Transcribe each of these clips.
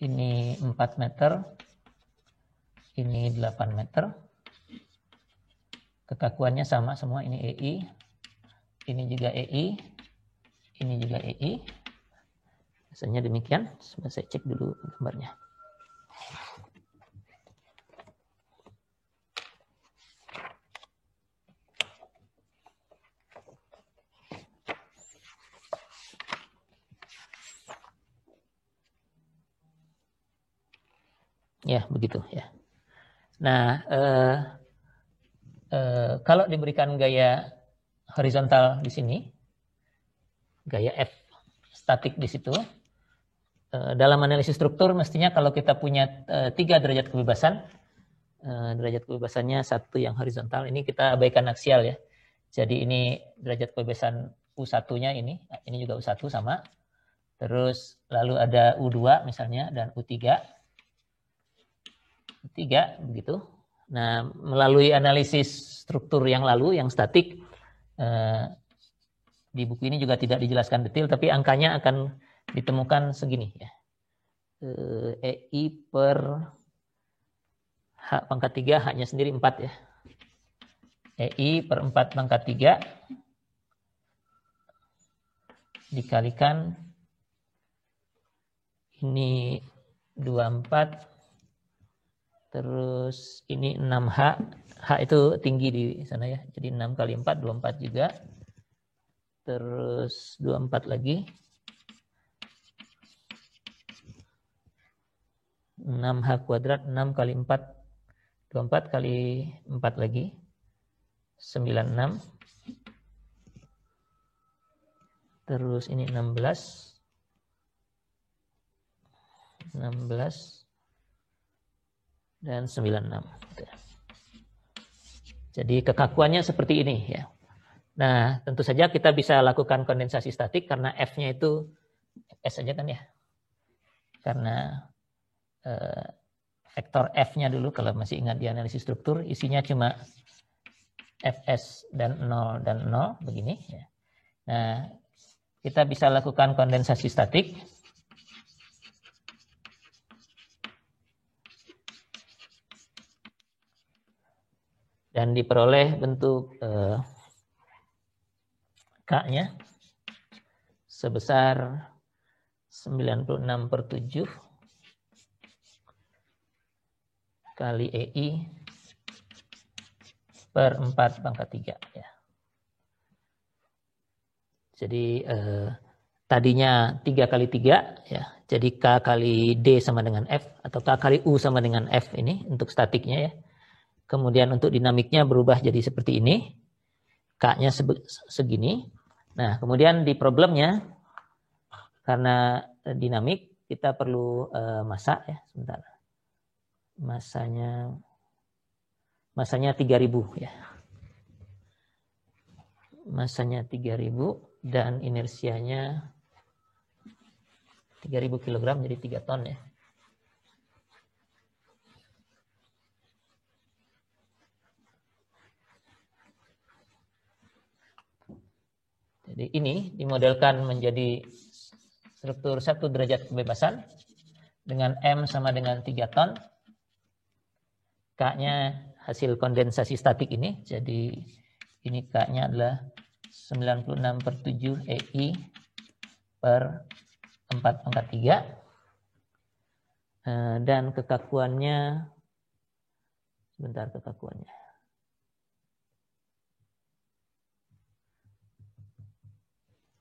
ini 4 meter, ini 8 meter. Kekakuannya sama semua, ini EI, ini juga EI, ini juga EI. Biasanya demikian. Coba saya cek dulu gambarnya. Ya, begitu ya. Nah, kalau diberikan gaya horizontal di sini, gaya F statik di situ, dalam analisis struktur mestinya kalau kita punya 3 derajat kebebasan, derajat kebebasannya 1 yang horizontal, ini kita abaikan aksial ya. Jadi ini derajat kebebasan U1-nya ini juga U1 sama. Terus lalu ada U2 misalnya dan U3 begitu. Nah, melalui analisis struktur yang lalu, yang statik, di buku ini juga tidak dijelaskan detail, tapi angkanya akan ditemukan segini ya. EI per H pangkat 3, H-nya sendiri 4 ya. EI per 4 pangkat 3 dikalikan ini 24, terus ini 6H, H itu tinggi di sana ya, jadi 6 kali 4, 24 juga, terus 24 lagi, 6H kuadrat, 6 kali 4, 24 kali 4 lagi, 96, terus ini 16, dan 96. Jadi kekakuannya seperti ini ya. Nah, tentu saja kita bisa lakukan kondensasi statik karena F-nya itu Fs saja kan ya. Karena vektor F-nya dulu kalau masih ingat di analisis struktur isinya cuma Fs dan 0 begini ya. Nah, kita bisa lakukan kondensasi statik. Dan diperoleh bentuk K-nya sebesar 96/7 kali EI per 4 pangkat 3 ya. Jadi tadinya 3 kali 3 ya. Jadi K kali D sama dengan F atau K kali U sama dengan F ini untuk statiknya ya. Kemudian untuk dinamiknya berubah jadi seperti ini. K-nya segini. Nah, kemudian di problemnya karena dinamik kita perlu massa ya, sebentar. Masanya 3000 ya. Masanya 3000 dan inersianya 3000 kg jadi 3 ton ya. Jadi ini dimodelkan menjadi struktur 1 derajat kebebasan dengan M sama dengan 3 ton. K-nya hasil kondensasi statik ini. Jadi ini K-nya adalah 96/7 EI per 4 pangkat 3. Dan kekakuannya, sebentar kekakuannya.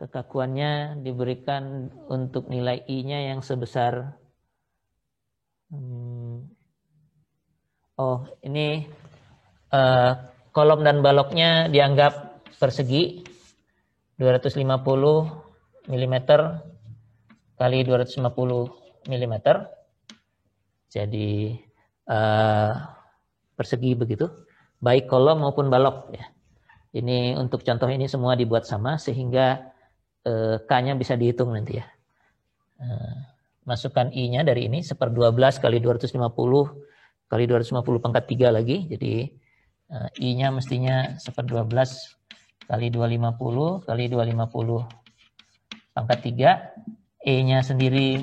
Kekakuannya diberikan untuk nilai I-nya yang sebesar ini kolom dan baloknya dianggap persegi 250 mm kali 250 mm. Jadi persegi begitu, baik kolom maupun balok ya. Ini untuk contoh ini semua dibuat sama sehingga K-nya bisa dihitung nanti ya. Masukkan I-nya dari ini 1/12 kali 250 kali 250 pangkat 3 lagi. Jadi I-nya mestinya 1/12 kali 250 kali 250 pangkat 3. E-nya sendiri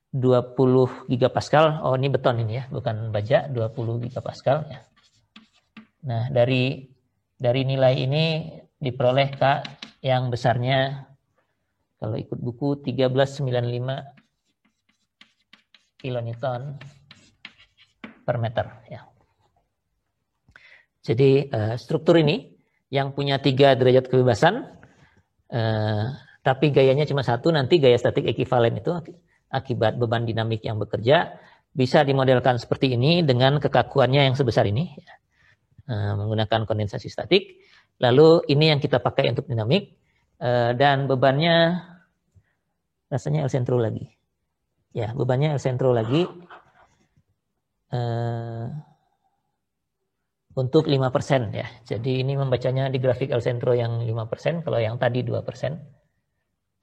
20 gigapascal. Oh, ini beton ini ya, bukan baja, 20 gigapascal ya. Nah, dari nilai ini diperoleh K yang besarnya kalau ikut buku 1395 kilonewton per meter ya. Jadi struktur ini yang punya 3 derajat kebebasan, tapi gayanya cuma satu, nanti gaya statik ekivalen itu akibat beban dinamik yang bekerja bisa dimodelkan seperti ini dengan kekakuannya yang sebesar ini, menggunakan kondensasi statik. Lalu ini yang kita pakai untuk dinamik, dan bebannya rasanya El Centro lagi. Ya, bebannya El Centro lagi. Untuk 5% ya. Jadi ini membacanya di grafik El Centro yang 5%, kalau yang tadi 2%.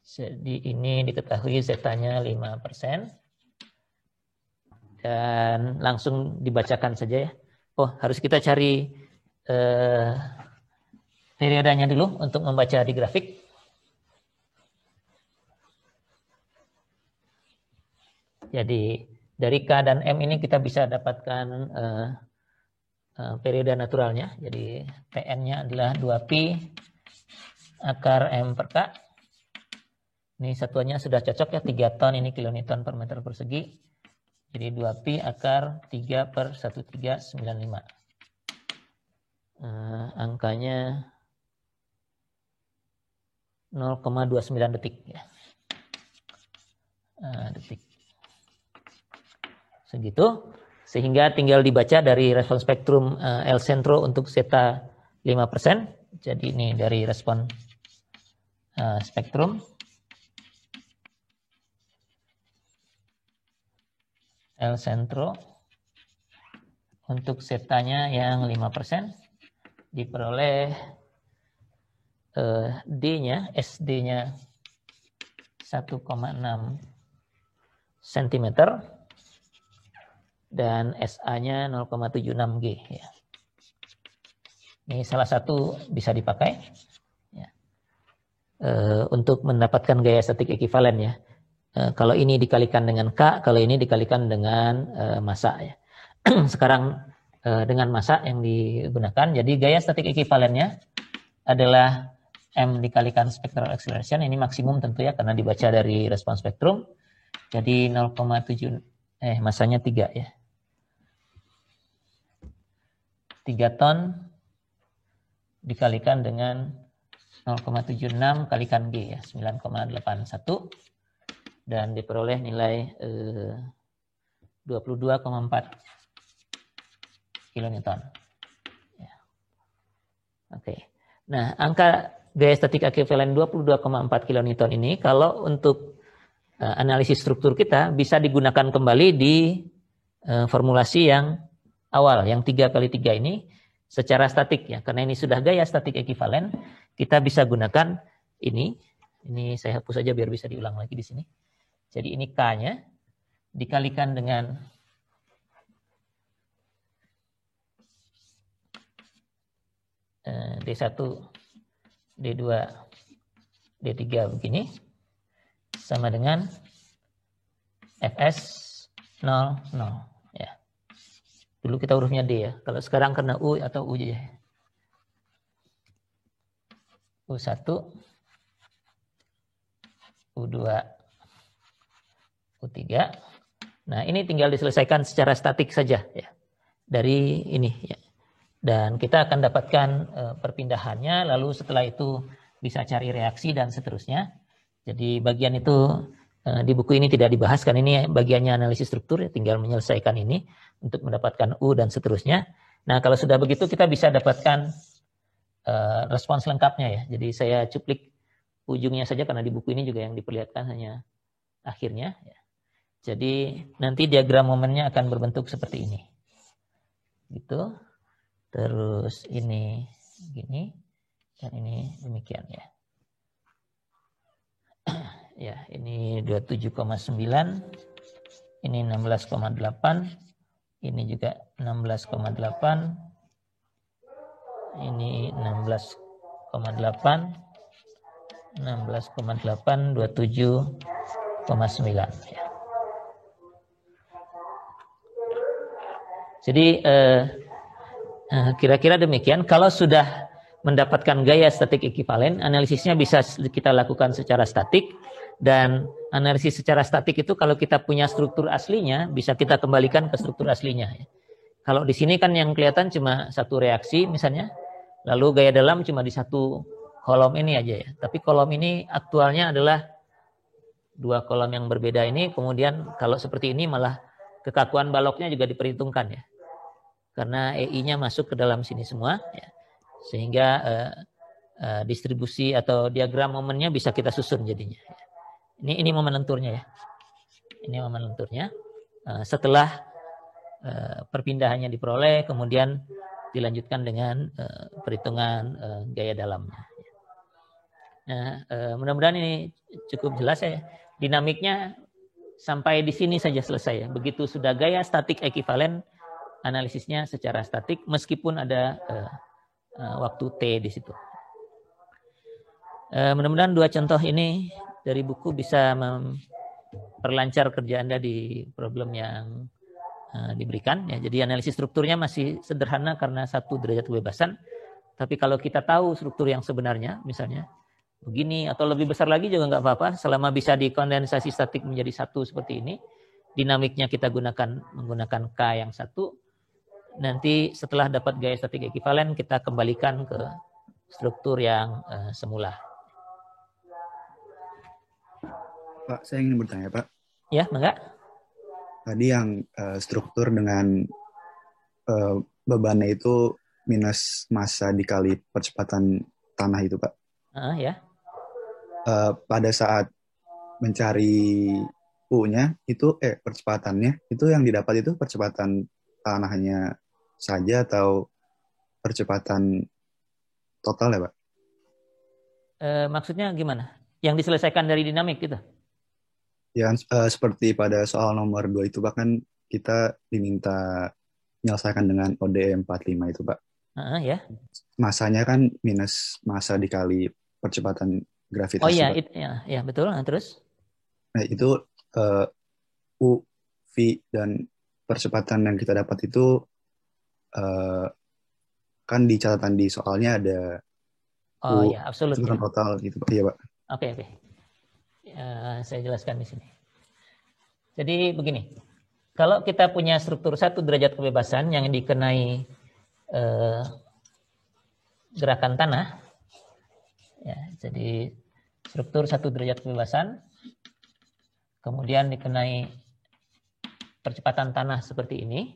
Jadi ini diketahui Z-nya 5%. Dan langsung dibacakan saja ya. Oh, harus kita cari periodenya dulu untuk membaca di grafik. Jadi dari K dan M ini kita bisa dapatkan periode naturalnya. Jadi Pn-nya adalah 2pi akar M per K. Ini satuannya sudah cocok ya, 3 ton ini kilonewton per meter persegi. Jadi 2pi akar 3 per 1395. Angkanya 0,29 detik ya. Detik. Segitu. Sehingga tinggal dibaca dari respon spektrum El Centro untuk zeta 5%. Jadi ini dari respon spektrum. El Centro untuk zetanya yang 5% diperoleh D-nya, SD-nya 1,6 cm. Dan SA-nya 0,76 G ya. Ini salah satu bisa dipakai ya, untuk mendapatkan gaya statik ekivalen ya. Kalau ini dikalikan dengan K, kalau ini dikalikan dengan massa ya. Sekarang dengan massa yang digunakan, jadi gaya statik ekivalennya adalah M dikalikan spectral acceleration. Ini maksimum tentu ya, karena dibaca dari respon spektrum. Jadi 0,7 massanya 3 ya. 3 ton dikalikan dengan 0,76 kalikan G ya, 9,81 dan diperoleh nilai 22,4 kilonewton. Ya. Oke. Nah, angka gaya statik ekivalen 22,4 kilonewton ini kalau untuk analisis struktur kita bisa digunakan kembali di formulasi yang awal, yang 3x3 ini secara statik ya, karena ini sudah gaya statik ekivalen, kita bisa gunakan ini saya hapus saja biar bisa diulang lagi di sini. Jadi ini K-nya dikalikan dengan D1, D2, D3 begini sama dengan Fs 0, 0 ya. Dulu kita hurufnya D ya. Kalau sekarang karena U atau U ya. U1, U2, U3. Nah, ini tinggal diselesaikan secara statik saja ya. Dari ini ya. Dan kita akan dapatkan perpindahannya, lalu setelah itu bisa cari reaksi dan seterusnya. Jadi bagian itu di buku ini tidak dibahas, kan ini bagiannya analisis struktur ya, tinggal menyelesaikan ini untuk mendapatkan U dan seterusnya. Nah, kalau sudah begitu kita bisa dapatkan respons lengkapnya ya. Jadi saya cuplik ujungnya saja karena di buku ini juga yang diperlihatkan hanya akhirnya ya. Jadi nanti diagram momennya akan berbentuk seperti ini. Gitu. Terus ini gini dan ini demikian ya. Ya, ini 27,9, ini 16,8, ini juga 16,8, ini 16,8, 16,8, 27,9 ya. Jadi kira-kira demikian. Kalau sudah mendapatkan gaya statik ekivalen, analisisnya bisa kita lakukan secara statik, dan analisis secara statik itu kalau kita punya struktur aslinya bisa kita kembalikan ke struktur aslinya. Kalau di sini kan yang kelihatan cuma satu reaksi misalnya, lalu gaya dalam cuma di satu kolom ini aja ya. Tapi kolom ini aktualnya adalah dua kolom yang berbeda ini. Kemudian kalau seperti ini malah kekakuan baloknya juga diperhitungkan ya. Karena EI-nya masuk ke dalam sini semua ya. Sehingga distribusi atau diagram momennya bisa kita susun jadinya. Ini momen lenturnya ya. Ini momen lenturnya. Setelah perpindahannya diperoleh, kemudian dilanjutkan dengan perhitungan gaya dalamnya. Nah, mudah-mudahan ini cukup jelas ya. Dinamiknya sampai di sini saja selesai ya. Begitu sudah gaya statik ekivalen, analisisnya secara statik meskipun ada waktu T di situ. Mudah-mudahan dua contoh ini dari buku bisa memperlancar kerja Anda di problem yang diberikan ya. Jadi analisis strukturnya masih sederhana karena 1 derajat kebebasan. Tapi kalau kita tahu struktur yang sebenarnya, misalnya begini atau lebih besar lagi juga nggak apa-apa, selama bisa dikondensasi statik menjadi 1 seperti ini, dinamiknya kita menggunakan K yang 1. Nanti setelah dapat gaya statik ekivalen, kita kembalikan ke struktur yang semula. Pak, saya ingin bertanya, Pak. Ya, enggak? Tadi yang struktur dengan bebannya itu minus massa dikali percepatan tanah itu, Pak. Ya. Pada saat mencari U-nya, itu percepatannya, itu yang didapat itu percepatan tanahnya saja atau percepatan total ya, Pak? Maksudnya gimana? Yang diselesaikan dari dinamik gitu? Yang seperti pada soal nomor 2 itu, Pak, kan kita diminta menyelesaikan dengan ODE 45 itu, Pak. Ya. Masanya kan minus massa dikali percepatan gravitasi. Oh iya, Pak. Ya betul. Nah, terus? Nah, itu U, V, dan percepatan yang kita dapat itu kan di catatan di soalnya ada U, ya, absolut ya. total gitu, Pak. Iya, Pak. Oke. Saya jelaskan di sini. Jadi begini, kalau kita punya struktur 1 derajat kebebasan yang dikenai gerakan tanah, ya, jadi struktur 1 derajat kebebasan, kemudian dikenai percepatan tanah seperti ini,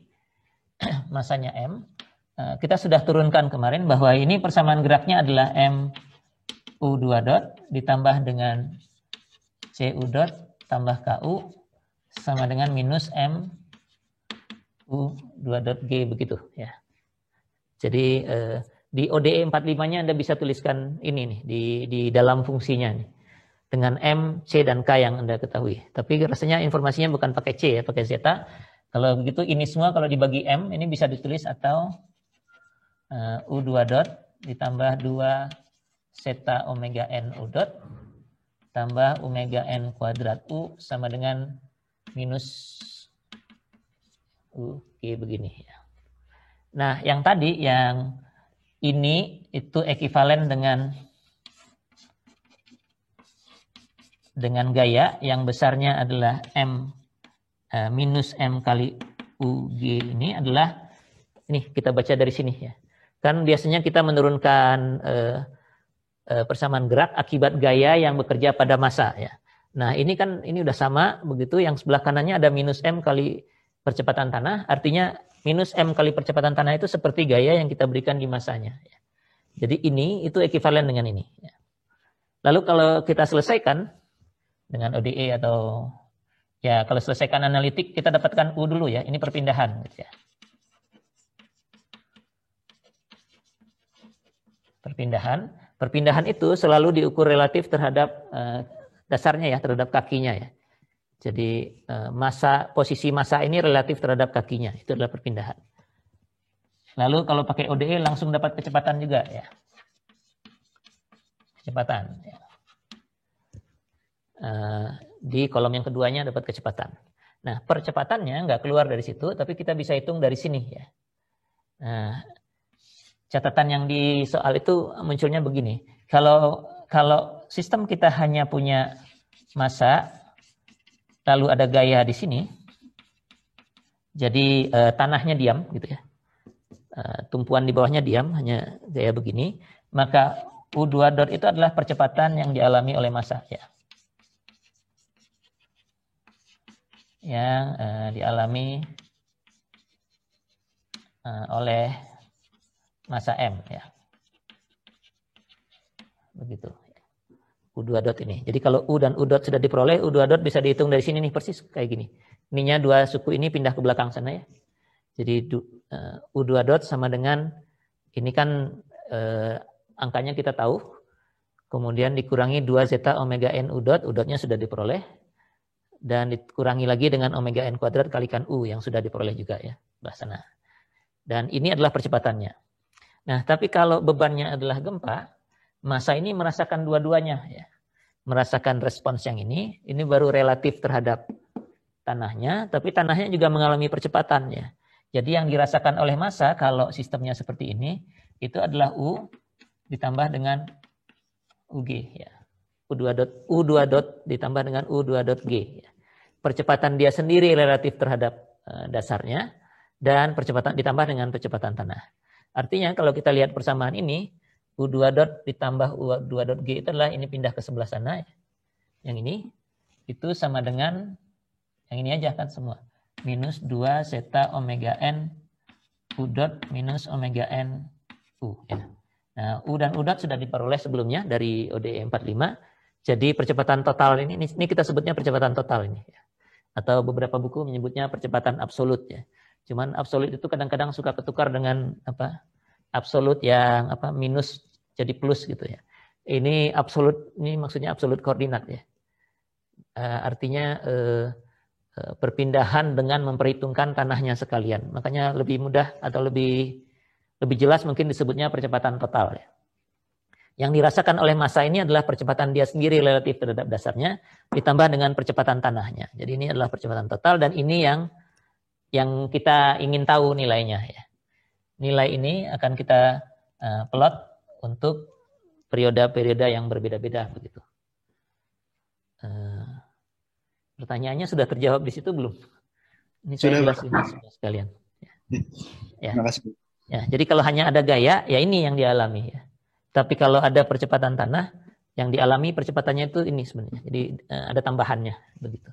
masanya M. Kita sudah turunkan kemarin bahwa ini persamaan geraknya adalah M U2 dot ditambah dengan CU dot tambah KU sama dengan minus M U2 dot G begitu ya. Jadi di ODE 45-nya Anda bisa tuliskan ini nih di dalam fungsinya nih. Dengan M, C, dan K yang Anda ketahui. Tapi rasanya informasinya bukan pakai C ya, pakai zeta. Kalau begitu ini semua kalau dibagi M ini bisa ditulis atau U2 dot ditambah 2 zeta omega N U dot tambah omega N kuadrat U sama dengan minus U G begini ya. Nah, yang tadi yang ini itu ekivalen dengan gaya yang besarnya adalah M minus M kali UG ini adalah, ini kita baca dari sini ya. Kan biasanya kita menurunkan persamaan gerak akibat gaya yang bekerja pada massa ya. Nah ini kan ini udah sama begitu, yang sebelah kanannya ada minus M kali percepatan tanah, artinya minus M kali percepatan tanah itu seperti gaya yang kita berikan di massanya. Ya. Jadi ini itu ekivalen dengan ini. Ya. Lalu kalau kita selesaikan dengan ODE atau ya kalau selesaikan analitik kita dapatkan U dulu ya, ini perpindahan. Gitu ya. Perpindahan itu selalu diukur relatif terhadap dasarnya ya, terhadap kakinya ya. Jadi posisi massa ini relatif terhadap kakinya, itu adalah perpindahan. Lalu kalau pakai ODE langsung dapat kecepatan juga ya. Kecepatan. Ya. Di kolom yang keduanya dapat kecepatan. Nah, percepatannya nggak keluar dari situ, tapi kita bisa hitung dari sini ya. Nah, catatan yang di soal itu munculnya begini. Kalau sistem kita hanya punya massa, lalu ada gaya di sini, jadi tanahnya diam gitu ya. Tumpuan di bawahnya diam, hanya gaya begini, maka U2 dot itu adalah percepatan yang dialami oleh massa ya. Yang dialami oleh massa M ya. Begitu. U2 dot ini. Jadi kalau U dan U dot sudah diperoleh, U2 dot bisa dihitung dari sini nih persis kayak gini. Ininya dua suku ini pindah ke belakang sana ya. Jadi U2 dot sama dengan ini kan angkanya kita tahu, kemudian dikurangi 2 zeta omega n U dotnya sudah diperoleh, dan dikurangi lagi dengan omega n kuadrat kalikan U yang sudah diperoleh juga ya, belah sana. Dan ini adalah percepatannya. Nah, tapi kalau bebannya adalah gempa, massa ini merasakan dua-duanya ya. Merasakan respons yang ini baru relatif terhadap tanahnya, tapi tanahnya juga mengalami percepatan ya. Jadi yang dirasakan oleh massa kalau sistemnya seperti ini, itu adalah U ditambah dengan UG ya. U2 dot ditambah dengan U2 dot G ya. Percepatan dia sendiri relatif terhadap dasarnya dan percepatan ditambah dengan percepatan tanah. Artinya kalau kita lihat persamaan ini, U2 dot ditambah U2 dot G itu adalah ini pindah ke sebelah sana ya. Yang ini itu sama dengan yang ini aja kan semua. Minus 2 zeta omega n U dot minus omega n U ya. Nah, U dan U dot sudah diperoleh sebelumnya dari ODE 45. Jadi percepatan total ini kita sebutnya percepatan total ini ya. Atau beberapa buku menyebutnya percepatan absolut ya. Cuman absolut itu kadang-kadang suka ketukar dengan absolut yang minus jadi plus gitu ya. Ini absolut, ini maksudnya absolut koordinat ya. Artinya perpindahan dengan memperhitungkan tanahnya sekalian. Makanya lebih mudah atau lebih jelas mungkin disebutnya percepatan total ya. Yang dirasakan oleh massa ini adalah percepatan dia sendiri relatif terhadap dasarnya ditambah dengan percepatan tanahnya. Jadi ini adalah percepatan total dan ini yang kita ingin tahu nilainya ya. Nilai ini akan kita plot untuk periode-periode yang berbeda-beda begitu. Pertanyaannya sudah terjawab di situ belum? Ini saya jelasin sekalian. Ya. Terima kasih. Ya, jadi kalau hanya ada gaya, ya ini yang dialami ya. Tapi kalau ada percepatan tanah, yang dialami percepatannya itu ini sebenarnya. Jadi ada tambahannya begitu.